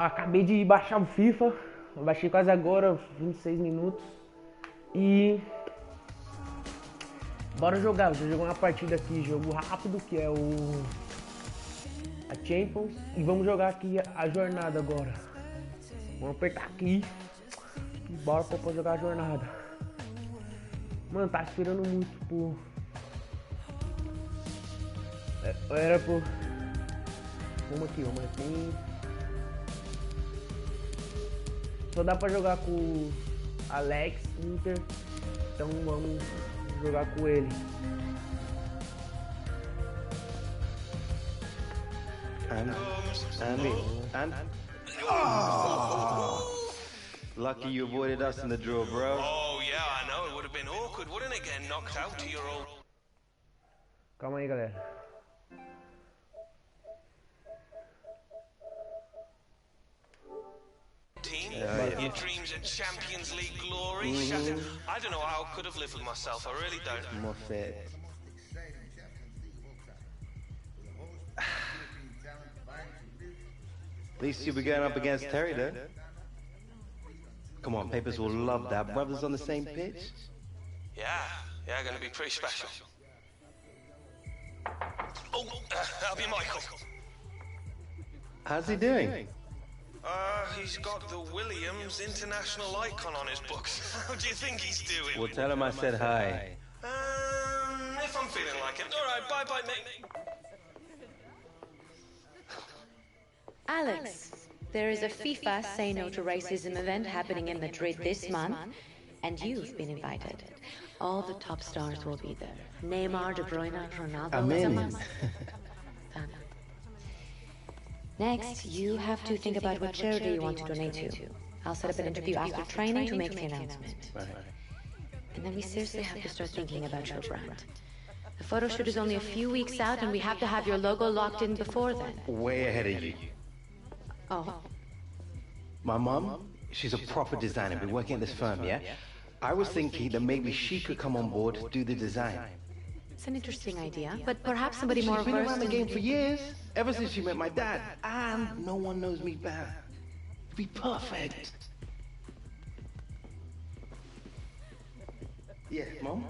Acabei de baixar o FIFA, eu baixei quase agora, 26 minutos. E bora jogar, vou jogar uma partida aqui, jogo rápido, que é a Champions. E vamos jogar aqui a jornada agora. Vamos apertar aqui e bora pra jogar a jornada. Mano, tá esperando muito por... Era por... Vamos aqui. Só dá pra jogar com o Alex Inter, então vamos jogar com ele. Lucky you avoided us in the draw, bro. Oh yeah, I know. It would have been awkward, wouldn't it, getting knocked out to your old Calma aí, galera. team? Your dreams of Champions League glory shattered. I don't know how I could have lived with myself. I really don't. More fit. At least you'll be going up against Terry, though. Come on, Papers will love that. Brothers on the same pitch. Yeah, going to be pretty special. Oh, that'll be Michael. How's he doing? He's got the Williams international icon on his books. How do you think he's doing? Well, tell him I said hi. If I'm feeling like it. All right, bye, mate. Alex, there is a FIFA Say No to Racism event happening in Madrid this month, and you've been invited. All the top stars will be there. Neymar, De Bruyne, Ronaldo. I'm in. Fun. Next, you have to think about what charity you want to donate to. I'll set up an interview after training to make the announcement. Right. And then we seriously have to start thinking about your brand. The photo shoot is only a few weeks out, and we have to have your logo locked in before then. Way ahead of you. Oh. My mom, she's a proper designer, been working at this firm, yeah? I was thinking that maybe she could come on board, do the design. It's an interesting idea, but perhaps somebody more She's been versed around the in... game for years, ever since she met my dad. And no one knows me better. It'd be perfect. Yeah, Mom?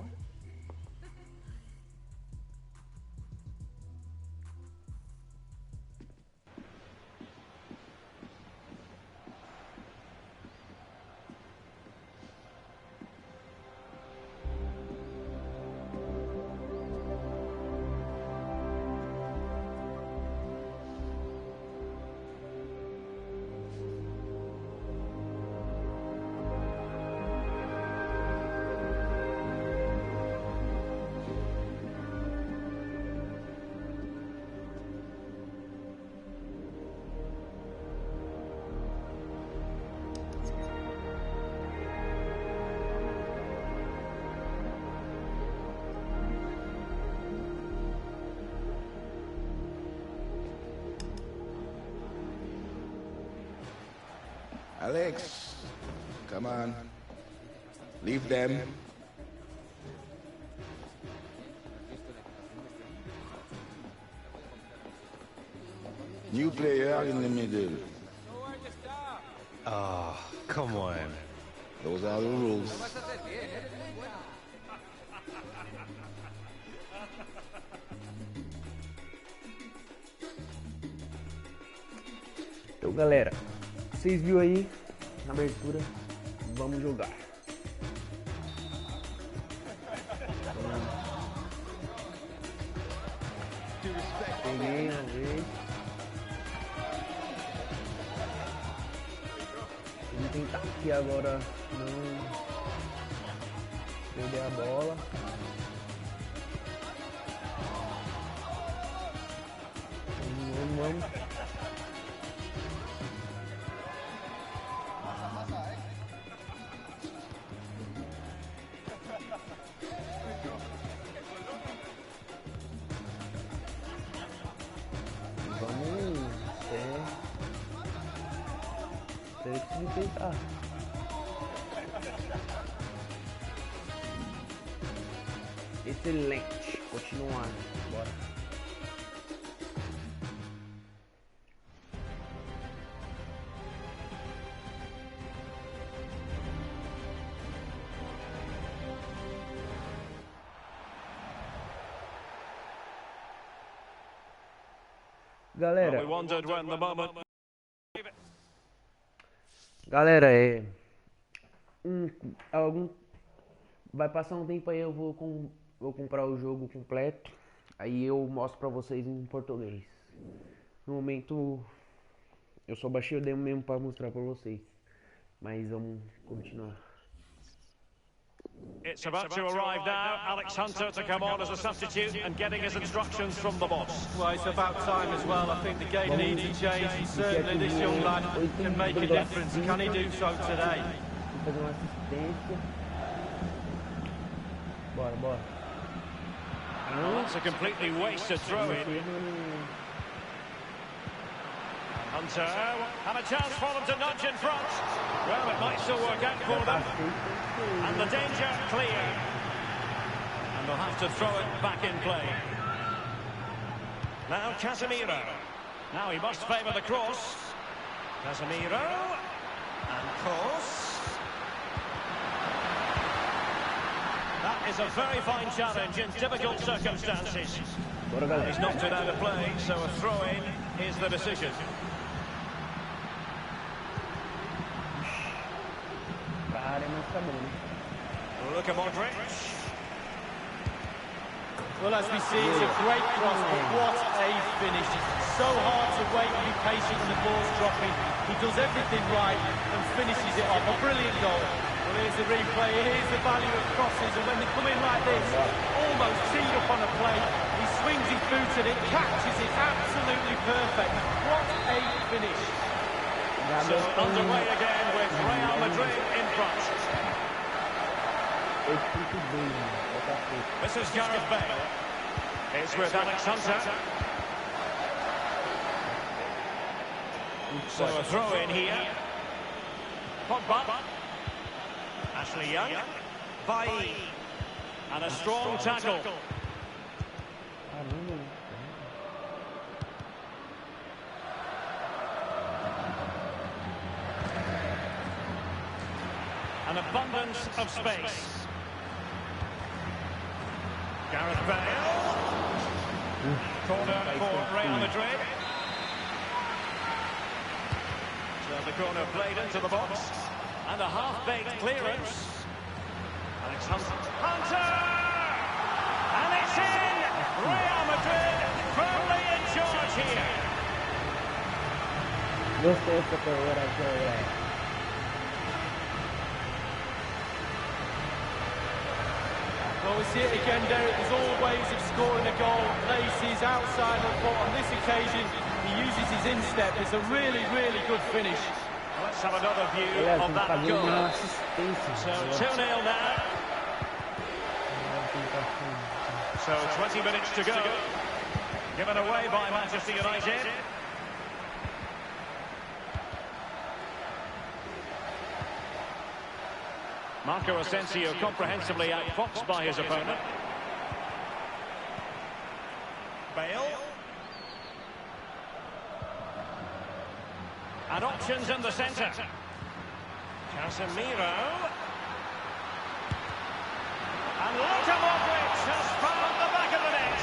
Alex, come on. Leave them. New player in the middle. Oh, come on. Those are the rules. Então, galera, vocês viram aí na abertura, vamos jogar. Peguei na vez. Vamos tentar aqui agora não perder a bola. Vamos. Vamos tentar. Excelente. Continuar. Bora. Galera, We wondered when the moment. galera, vai passar um tempo aí, eu vou comprar o jogo completo. Aí eu mostro pra vocês em português. No momento eu só baixei o demo mesmo pra mostrar pra vocês. Mas vamos continuar. It's about to arrive now. Alex Hunter to come on as a substitute and getting his instructions from the boss. Well, it's about time as well. I think the game needs a change, and certainly this young lad can make a difference. Can he do so today? Fazer uma assistência. Bora. Well, that's a completely wasted throw-in. Hunter, and a chance for them to nudge in front. Well, it might still work out for them. And the danger clear. And they'll have to throw it back in play. Now Casemiro. Now he must favour the cross. Casemiro. And cross. That is a very fine challenge in difficult circumstances. He's knocked it out of play, so a throw-in is the decision. Look at Modric. Well, as we see, it's a great cross, but what a finish. It's so hard to wait and be patient when the ball's dropping. He does everything right and finishes it off. A brilliant goal. Well, here's the replay. Here's the value of crosses, and when they come in like this, almost teed up on a play, he swings his boot and it catches it absolutely perfect. What a finish. So underway again with Real Madrid in front. This is Gareth Bale. It's with Alex Hunter. So a throw in here. Pogba. Ashley Young. Bailly. And a strong tackle. An abundance of space. Gareth Bale. Corner for Real Madrid. So the corner played into the box. And a half-baked clearance. Alex Hunter! And it's in! Real Madrid firmly in charge here. Well, we see it again, Derek. There's all ways of scoring a goal. Places outside the foot. On this occasion, he uses his instep. It's a really, really good finish. Let's have another view of that goal. So 2-0 now. So 20 minutes to go. Given away by Manchester United. Marco Asensio comprehensively outfoxed by his opponent. Bale. And options in the centre. Casemiro. And Luka Modric has found the back of the net.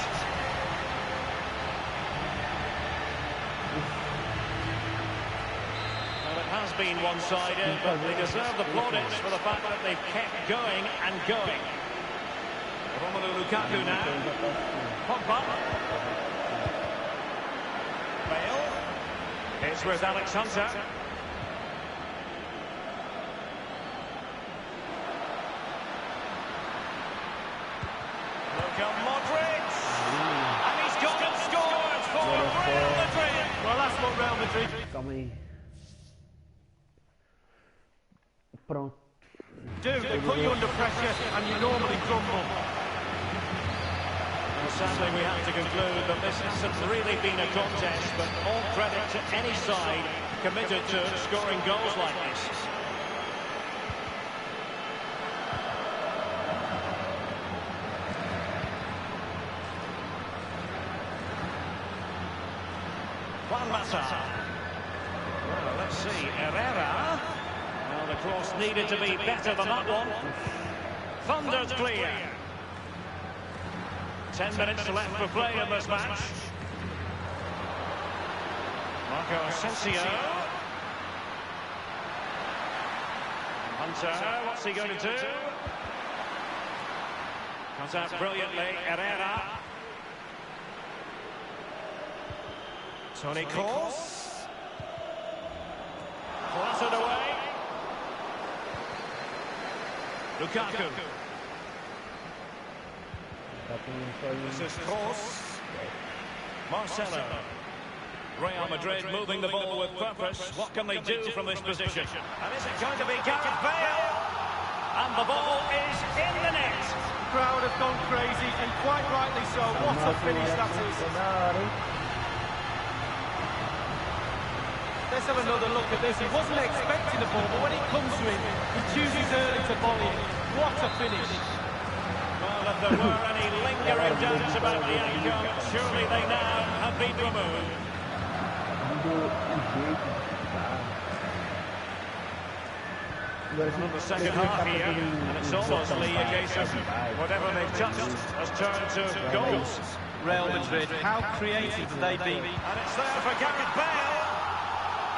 Well, it has been one-sided, but they deserve the plaudits for the fact that they've kept going and going. Romelu Lukaku now. Pogba. Bale. It's with Alex Hunter. Luka Modric. And he's gone and scored for Real Madrid. Well, that's what Real Madrid... Calma aí. Pronto. They put you under pressure and you normally crumble. Well, sadly, we have to conclude that this hasn't really been a contest, but all credit to any side committed to scoring goals like this. Juan Mata. Well, let's see. Herrera. Well, the cross needed to be better than that one. Thundered clear. 10 minutes left for play in this match. Marco Asensio. Hunter, what's he going to do? Comes out brilliantly, Herrera. Toni Kroos. Clattered away. Lukaku. This is Kroos. Marcelo. Real Madrid moving the ball with purpose. What can they do from this position? And is it going to be Gareth Bale? And the ball is in the net. The crowd have gone crazy, and quite rightly so. What a finish that is. Let's have another look at this. He wasn't expecting the ball, but when it comes to him, he chooses early to volley it. What a finish. Well, if there were any lingering doubts about the outcome, surely they now have been removed. It's not the second half here, and it's almost a case of whatever they've touched has turned to goals. Real Madrid, how creative have they been? And it's there for Gareth Bale,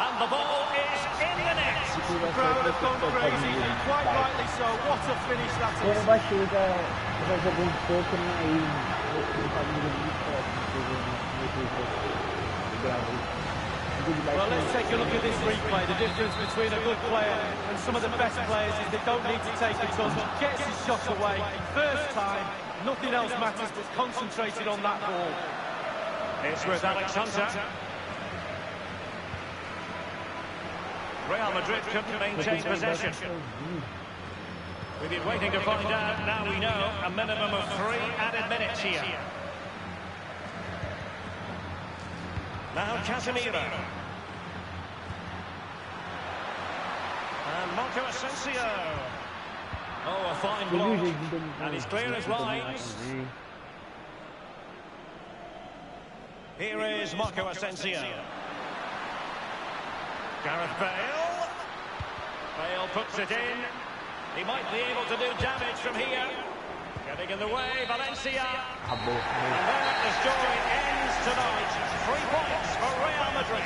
and the ball is in the net. The crowd have gone crazy, and quite rightly so. What a finish that is. Quando vai chegar, vai jogar pouco aí. Well, let's take a look at this replay. The difference between a good player and some of the best players is they don't need to take a touch. Gets his shot away. First time, nothing else matters but concentrated on that ball. It's with Alex Hunter. Real Madrid couldn't maintain possession. We've been waiting to find out. Now we know a minimum of 3 added minutes here. Now Casemiro. And Marco Asensio. Oh, a fine block. And he's clear as lines. Here is Marco Asensio. Gareth Bale. Bale puts it in. He might be able to do damage from here. Getting in the way, Valencia. And there the story ends tonight. 3 points for Real Madrid.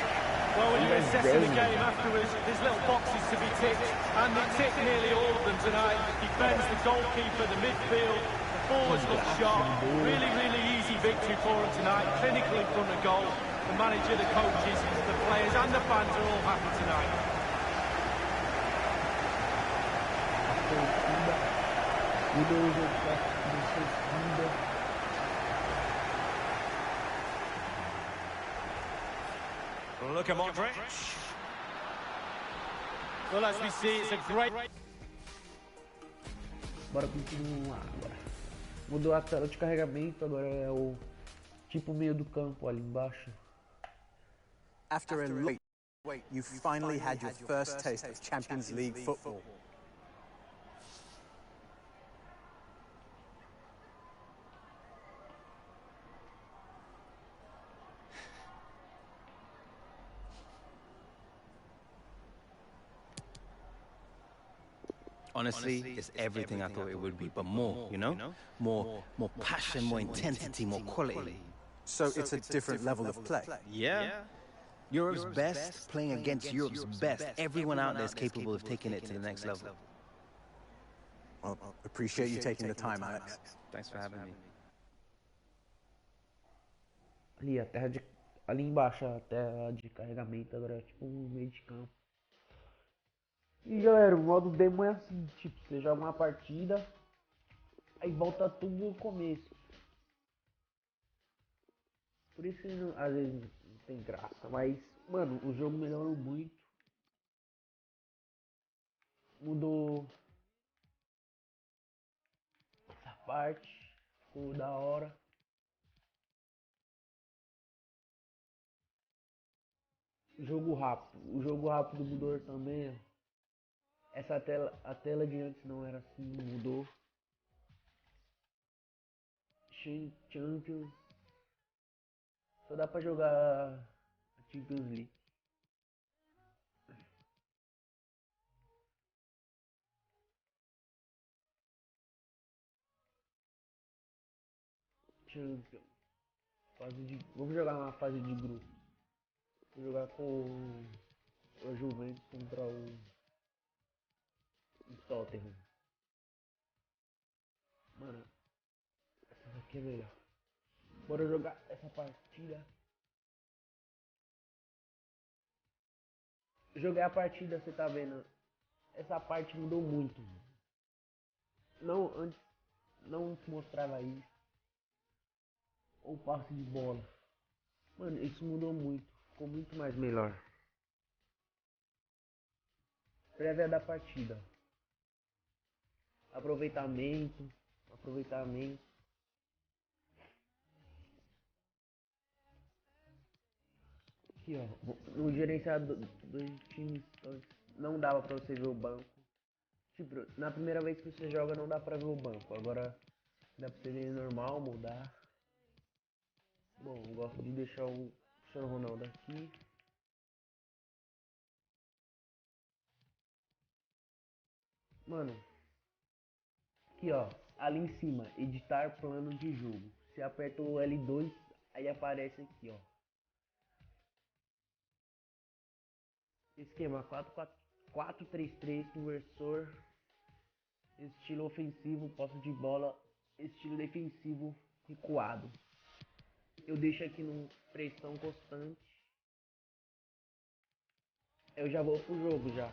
Well, when you're assessing the game afterwards, there's little boxes to be ticked, and they tick nearly all of them tonight. Defends, the goalkeeper, the midfield, the forwards look sharp. Really, really easy victory for them tonight. Clinical in front of goal. The manager, the coaches, the players and the fans are all happy tonight. Look at Modric. Well, as we see, it's a great... Bora continuar agora. Mudou a tela de carregamento, agora é o tipo meio do campo ali embaixo. After a long wait, you finally had your first taste of Champions League football. Honestly, it's everything I thought it would be, but more, you know? More passion, more intensity, more quality. So it's a different level of play. Yeah. Europe's best playing against Europe's best. Everyone out there is capable of taking it to the next level. Well, appreciate you taking the time, Alex. Thanks for having me. Ali, a terra de... ali embaixo, a terra de carregamento, agora é tipo um meio de campo. E galera, o modo demo é assim, tipo, você joga uma partida, aí volta tudo no começo. Por isso que às vezes não tem graça, mas, mano, o jogo melhorou muito. Mudou essa parte, ficou da hora. Jogo rápido, o jogo rápido mudou também, ó. Essa tela, a tela de antes não era assim, mudou. Champions. Só dá pra jogar a Champions League. Champions. Fase de... Vamos jogar uma fase de grupo. Vou jogar com o Juventus contra o Tottenham. Mano, essa daqui é melhor. Bora jogar essa partida. Joguei a partida, você tá vendo? Essa parte mudou muito. Não, antes não mostrava isso. Ou passe de bola. Mano, isso mudou muito. Ficou muito mais melhor. Prévia da partida. Aproveitamento. Aqui, ó. No gerenciador dos times não dava pra você ver o banco. Tipo, na primeira vez que você joga não dá pra ver o banco. Agora dá pra você ver normal, mudar. Bom, eu gosto de deixar o Cristiano Ronaldo aqui. Mano, aqui ó, ali em cima, editar plano de jogo. Você aperta o L2, aí aparece aqui ó. Esquema 4-4-3-3, conversor, estilo ofensivo, posse de bola, estilo defensivo, recuado. Eu deixo aqui no pressão constante. Eu já vou pro jogo já.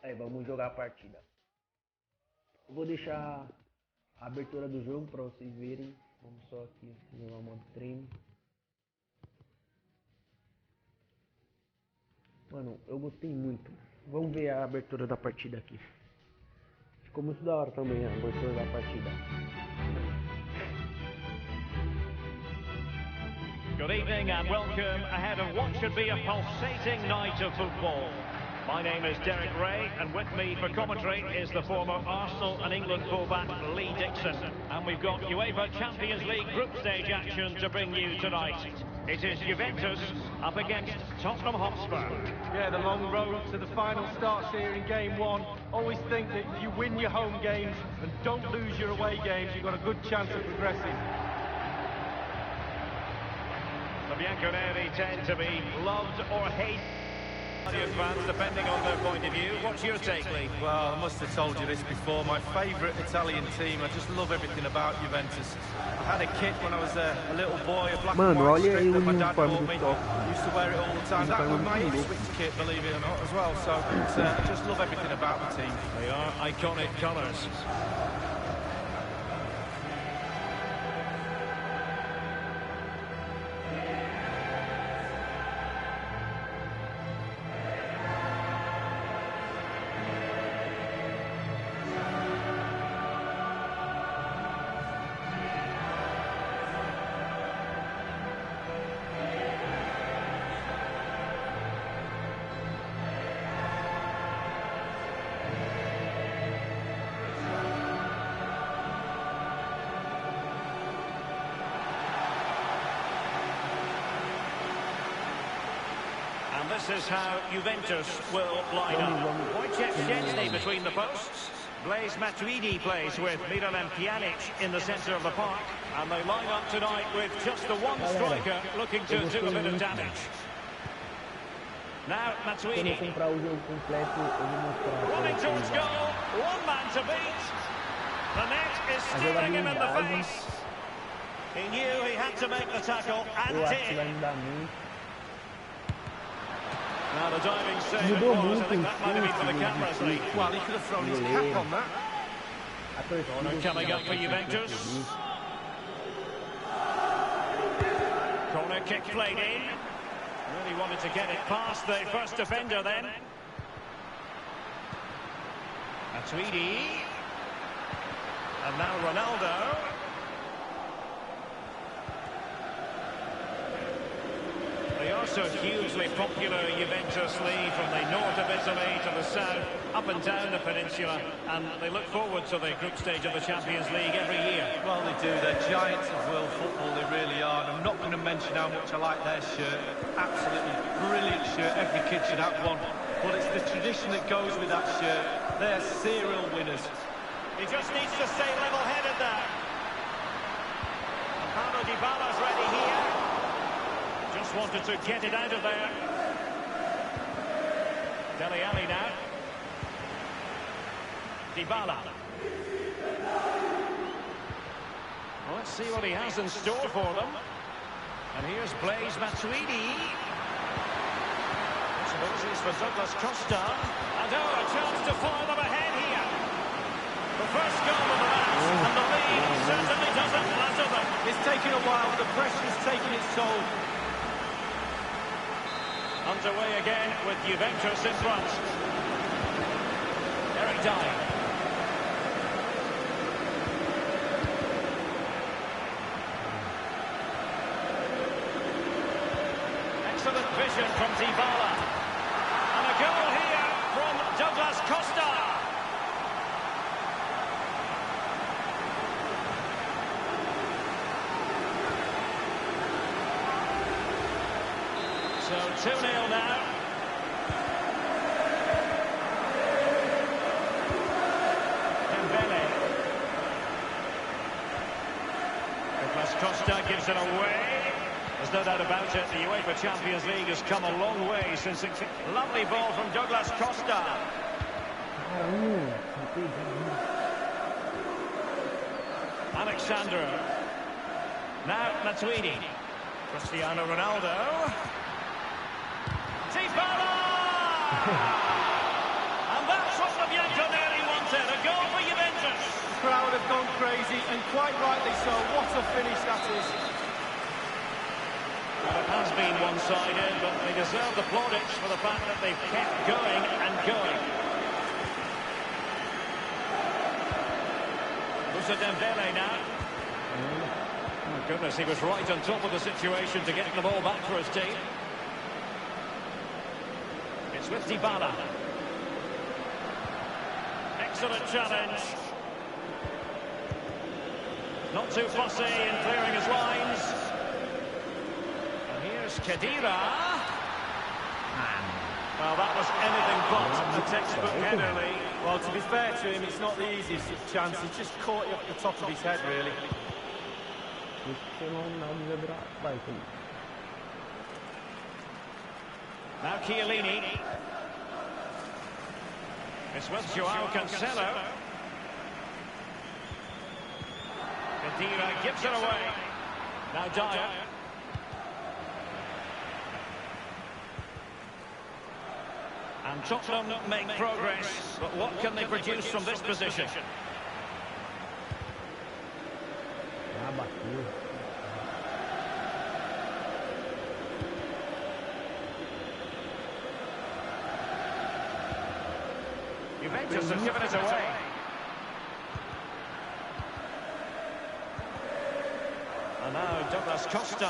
Aí vamos jogar a partida. Eu vou deixar a abertura do jogo para vocês verem. Vamos só aqui jogar o modo treino. Mano, eu gostei muito. Vamos ver a abertura da partida aqui. Ficou muito da hora também a abertura da partida. Good evening and welcome ahead of what should be a pulsating night of football. My name is Derek Ray, and with me for commentary is the former Arsenal and England fullback Lee Dixon. And we've got UEFA Champions League group stage action to bring you tonight. It is Juventus up against Tottenham Hotspur. Yeah, the long road to the final starts here in game one. Always think that if you win your home games and don't lose your away games, you've got a good chance of progressing. The Bianconeri tend to be loved or hated fans, depending on their point of view. What's your take, Lee? Well, I must have told you this before. My favourite Italian team. I just love everything about Juventus. I had a kit when I was a little boy, a black and white strip that my dad bought me. Used to wear it all the time. That was my Ipswich kit, believe it or not, as well. So I just love everything about the team. They are iconic colours. This is how Juventus will line up. Wojciech Szczęsny between the posts. Blaise Matuidi plays with Miralem Pjanic in the centre of the park. And they line up tonight with just the one striker looking to do a bit of damage. Now Matuidi. Running towards goal. One man to beat. The net is staring him in the face. He knew he had to make the tackle and did. Now the diving save, of course, I think that might have been for the cameras, Lee. Well, he could have thrown his cap on that. Corner coming up for Juventus. Corner kick played in. Really wanted to get it past the first defender then. Matuidi. And now Ronaldo. They are so hugely popular, Juventus, Lee, from the north of Italy to the south, up and down the peninsula, and they look forward to the group stage of the Champions League every year. Well, they do. They're giants of world football, they really are. And I'm not going to mention how much I like their shirt. Absolutely brilliant shirt. Every kid should have one. But it's the tradition that goes with that shirt. They're serial winners. He just needs to stay level-headed there. And Paulo Dybala's ready here. just wanted to get it out of there. Dele Alli now. Dybala. Well, let's see what he has in store for them. And here's Blaise Matuidi. Possibilities for Douglas Costa. And a chance to foil them ahead here. The first goal of the match, and the lead certainly doesn't flatter them. It's taken a while, but the pressure's taken its toll. Underway again with Juventus in front. Eric Dyer. Excellent vision from Dybala. And a goal here from Douglas Costa. So 2-0 now. Dembele. Douglas Costa gives it away. There's no doubt about it, the UEFA Champions League has come a long way since it... Lovely ball from Douglas Costa. Alexander. Now Matuidi. Cristiano Ronaldo. Dybala! And that's what the Bianconeri wanted, a goal for Juventus. The crowd have gone crazy, and quite rightly so. What a finish that is. Well, it has been one-sided, but they deserve the plaudits for the fact that they've kept going and going. Moussa Dembele now. Oh, my goodness, he was right on top of the situation to get the ball back for his team. It's with Dybala. Excellent challenge. Not too fussy in clearing his lines. Here's Khedira. Well, that was anything but a textbook header, Lee. Well, to be fair to him, it's not the easiest chance. He's just caught it up the top of his head, really. Now Chiellini. It's with Joao Cancelo. Khedira gives it away. Now Dyer. And Tottenham make progress, but what can they produce from this position? Juventus have given it away. And now Douglas Costa.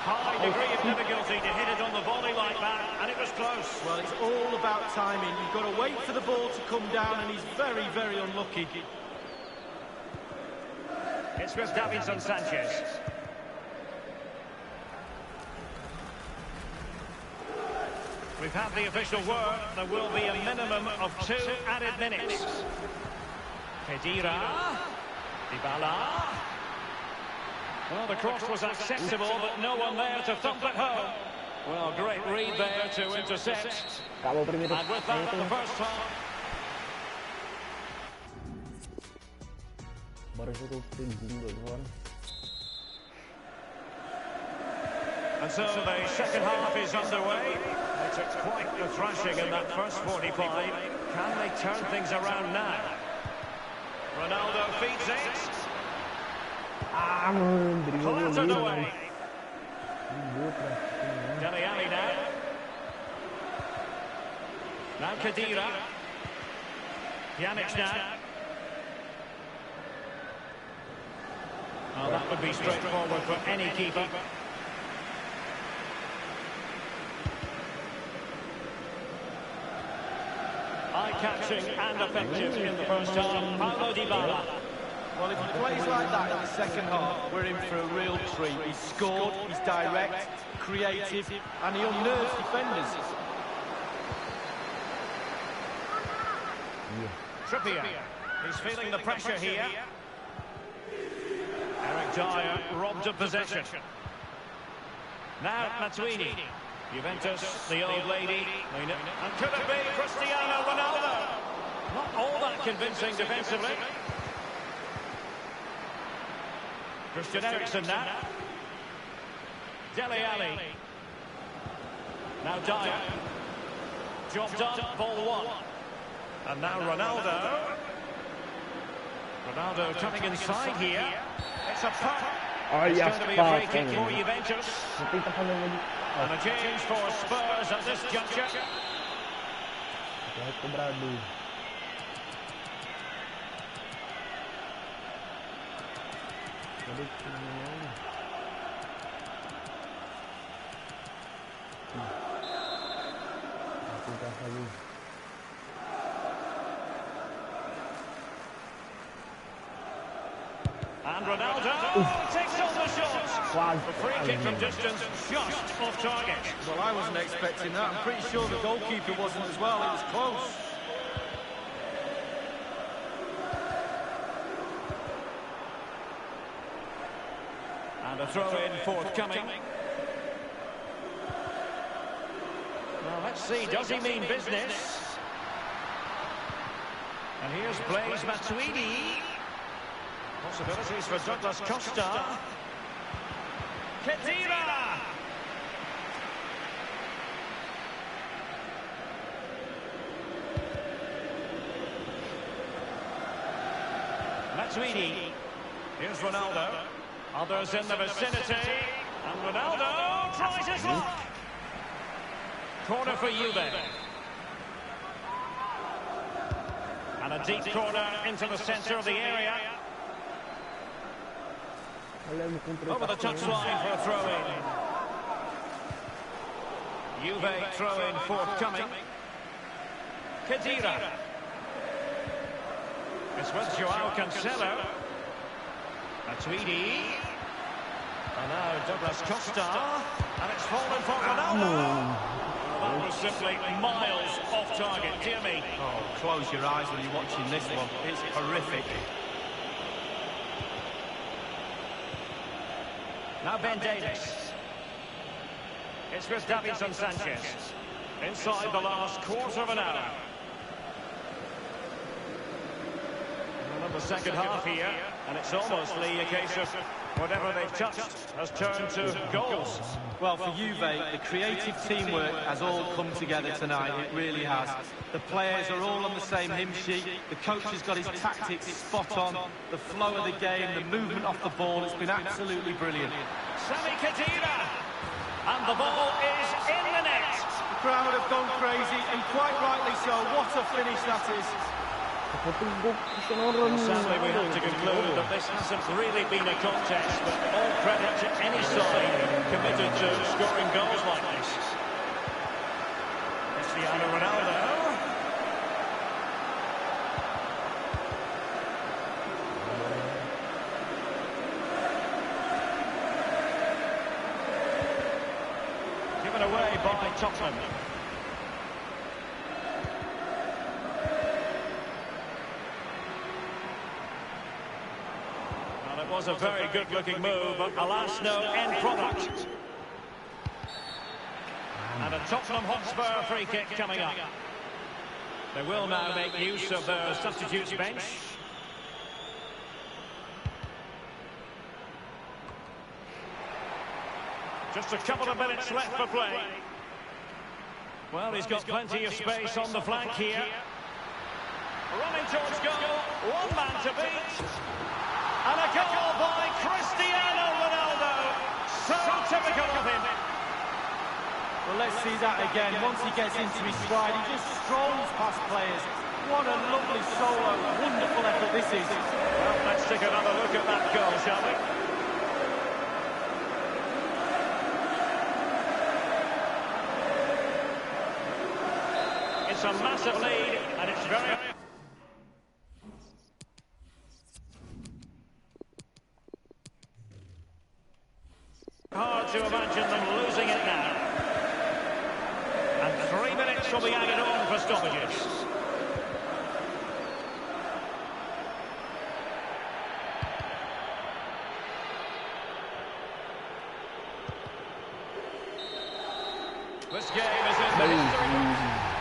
High degree of difficulty to hit it on the volley like that, and it was close. Well, it's all about timing. You've got to wait for the ball to come down, and he's very, very unlucky. It's with Davinson Sanchez. We've had the official word. There will be a minimum of 2 added minutes. Khedira. Dybala. Well, the cross was acceptable, but no one there to thump it home. Well, great read there to intercept. And with that, the first half. And so the second half is underway. They took quite the thrashing in that first 45. Can they turn things around now? Ronaldo feeds it. Clattered away. Dele Alli now. Now Khedira. Pjanic now. Oh, that would be straightforward for any keeper. Eye-catching and effective in the first half. Paulo Dybala. Well, if he plays like that in the second half, we're in for a real treat. He's scored, he's direct, creative, and he unnerves defenders. Trippier. He's feeling the pressure here. Eric Dyer robbed of possession. Now Matuidi. Juventus, the old lady. And could it be Cristiano Ronaldo? Not all that convincing defensively. Christian Eriksen now. Dele Alli. Now Dyer. Job done, ball one. And now Ronaldo. Ronaldo coming inside here. It's a puck. It's going to be a free kick for Juventus. And a change for Spurs at this juncture. And Ronaldo takes on the shot. The free kick from distance, just off target. Well, I wasn't expecting that. I'm pretty sure the goalkeeper wasn't as well. It was close. And a throw-in forthcoming. Well, let's see. Does he mean business? And here's Blaise Matuidi. Possibilities for Douglas Costa. Khedira. Matuidi. Here's Ronaldo. Others in the vicinity. And Ronaldo tries his luck. Corner for Juve. And a deep corner into the centre of the area. Over the touchline for a throw-in. Juve throw-in forthcoming. Khedira. It's with Joao Cancelo. Matuidi. And now Douglas Costa. And it's fallen for Ronaldo. That was simply miles off target. Dear me. Oh, close your eyes when you're watching this one. It's horrific. Now Ben Davies. It's with Davinson Sanchez. Inside the last quarter of an hour. The second half here, and it's almost a case of whatever they've touched has turned to goals. Well, for Juve, the creative teamwork has all come together tonight. It really has. The players are all on the same hymn sheet. The coach has got his tactics spot on. The flow of the game, the movement off the ball, it's been absolutely brilliant. Sami Khedira, and the ball is in the net. The crowd have gone crazy, and quite rightly so. What a finish that is. Sadly, we have to conclude that this hasn't really been a contest, but all credit to any side committed to scoring goals like this. Cristiano Ronaldo. Given away by Tottenham. It was a very good-looking move, but alas, no end product. And a Tottenham Hotspur free kick coming up. They will now make use of their substitutes bench. Just a couple of minutes left for play. Well, he's got plenty of space on the flank here. Running towards goal, one man to beat. And a goal by Cristiano Ronaldo. So typical of him. Well, let's see that again. Once he gets into his stride, he just strolls past players. What a lovely solo, wonderful effort this is. Well, let's take another look at that goal, shall we? It's a massive lead, and it's very... hard to imagine them losing it now. And 3 minutes will be added on for stoppages. This game is in the history books.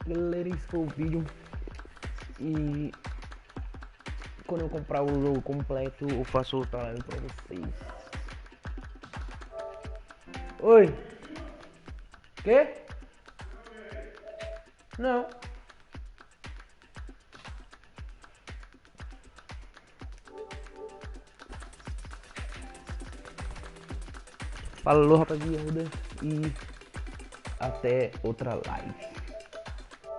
Galera, esse foi o vídeo. E quando eu comprar o jogo completo, eu faço outra live pra vocês. Oi. Quê? Não. Falou, rapaziada. E até outra live.